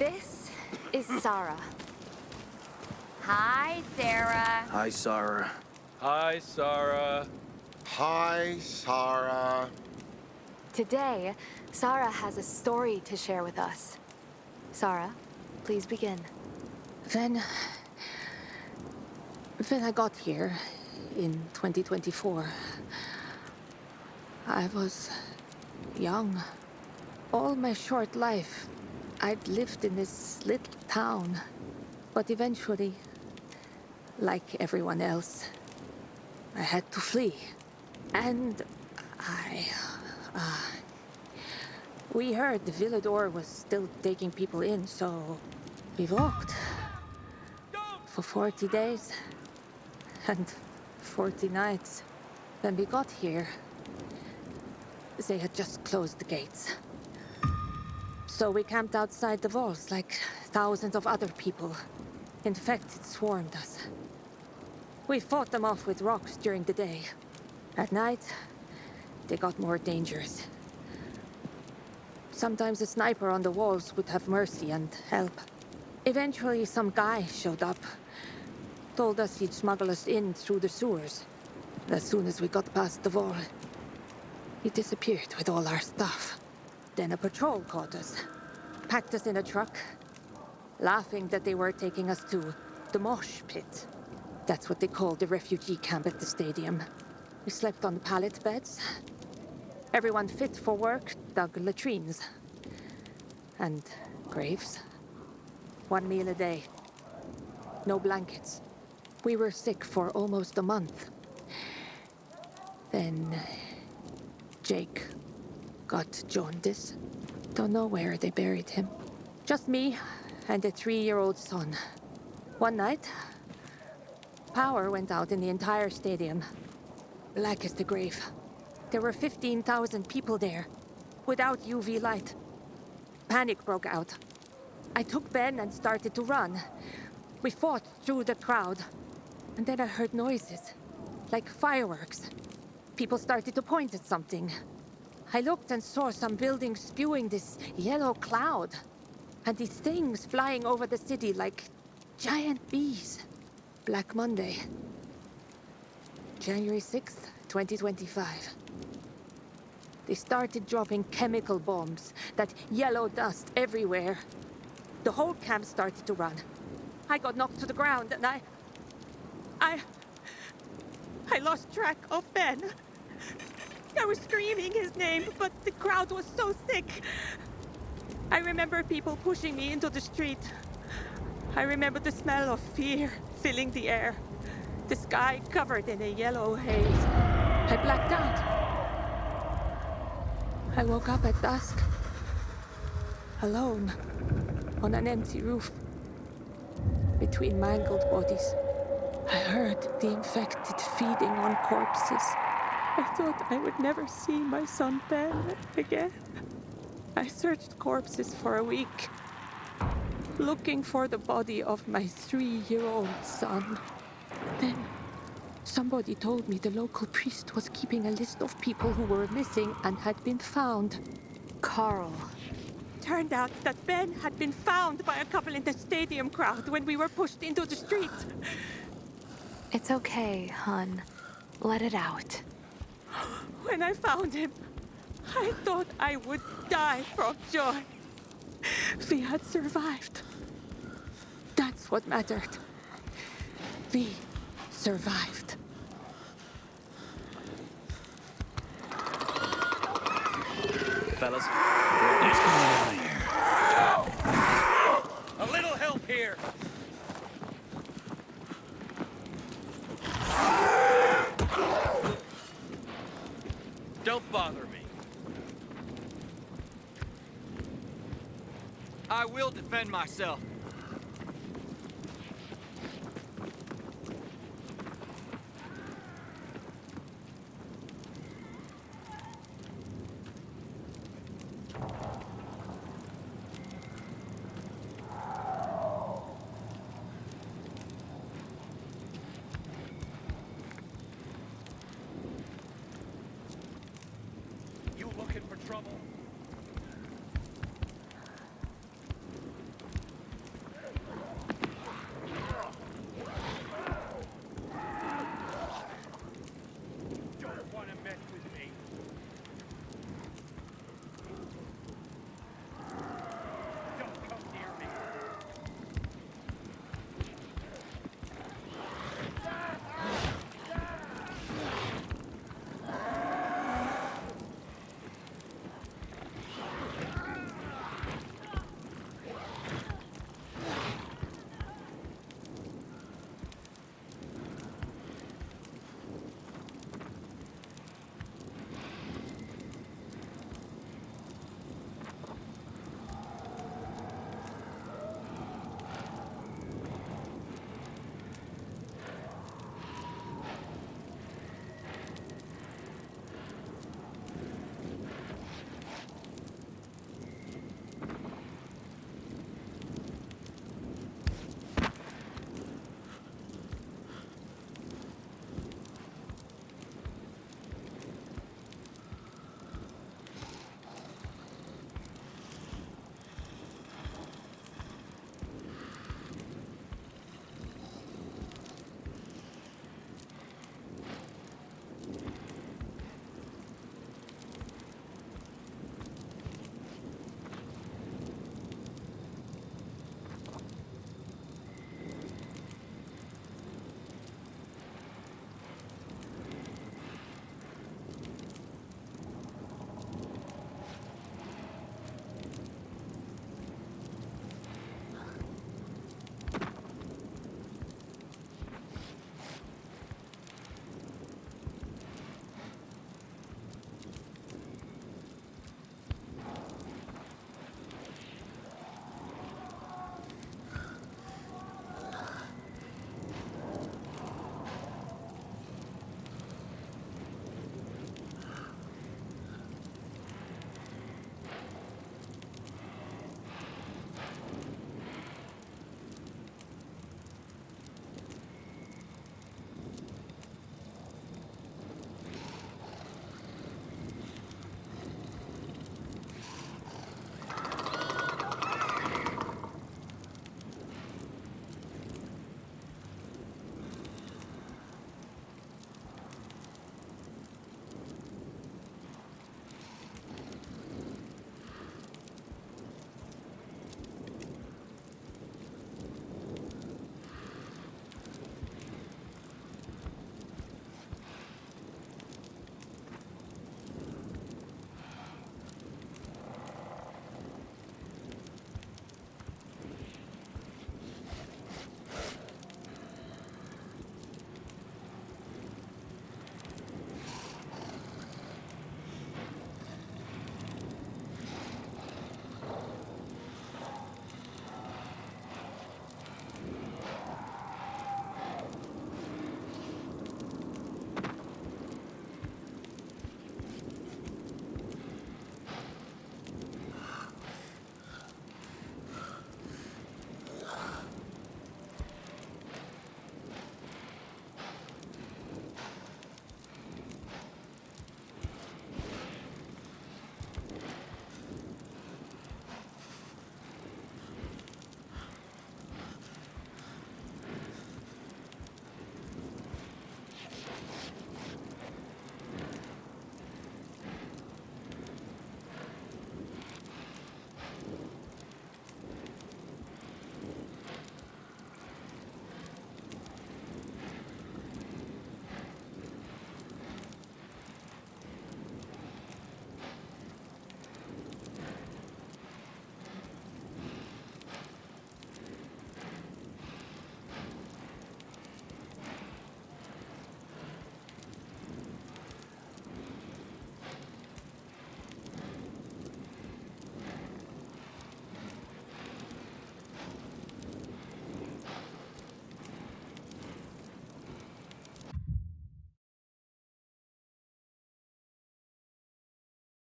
This is Sarah. Hi, Sarah. Hi, Sarah. Hi, Sarah. Hi, Sarah. Today, Sarah has a story to share with us. Sarah, please begin. When I got here in 2024, I was young. All my short life, I'd lived in this little town. But eventually, like everyone else, I had to flee. And we heard the Villador was still taking people in, so we walked for 40 days and 40 nights. When we got here, they had just closed the gates. So we camped outside the walls like thousands of other people. In fact, it swarmed us. We fought them off with rocks during the day. At night, they got more dangerous. Sometimes a sniper on the walls would have mercy and help. Eventually, some guy showed up. Told us he'd smuggle us in through the sewers. As soon as we got past the wall, he disappeared with all our stuff. Then a patrol caught us. Packed us in a truck, laughing that they were taking us to the mosh pit. That's what they call the refugee camp at the stadium. We slept on pallet beds. Everyone fit for work dug latrines. And graves. 1 meal a day. No blankets. We were sick for almost a month. Then Jake got jaundice. Don't know where they buried him. Just me and a 3-year-old son. One night, power went out in the entire stadium. Black as the grave. There were 15,000 people there, without UV light. Panic broke out. I took Ben and started to run. We fought through the crowd. And then I heard noises, like fireworks. People started to point at something. I looked and saw some buildings spewing this yellow cloud. And these things flying over the city like giant bees. Black Monday. January 6th, 2025. They started dropping chemical bombs, that yellow dust everywhere. The whole camp started to run. I got knocked to the ground and I lost track of Ben. I was screaming his name, but the crowd was so thick. I remember people pushing me into the street. I remember the smell of fear filling the air. The sky covered in a yellow haze. I blacked out. I woke up at dusk, alone, on an empty roof, between mangled bodies. I heard the infected feeding on corpses. I thought I would never see my son Ben again. I searched corpses for a week, looking for the body of my 3-year-old son. Then, somebody told me the local priest was keeping a list of people who were missing and had been found. Carl. Turned out that Ben had been found by a couple in the stadium crowd when we were pushed into the street. It's okay, hun. Let it out. When I found him, I thought I would die from joy. We had survived. That's what mattered. We survived. Fellas, let's get out of here. A little help here. Don't bother me. I will defend myself.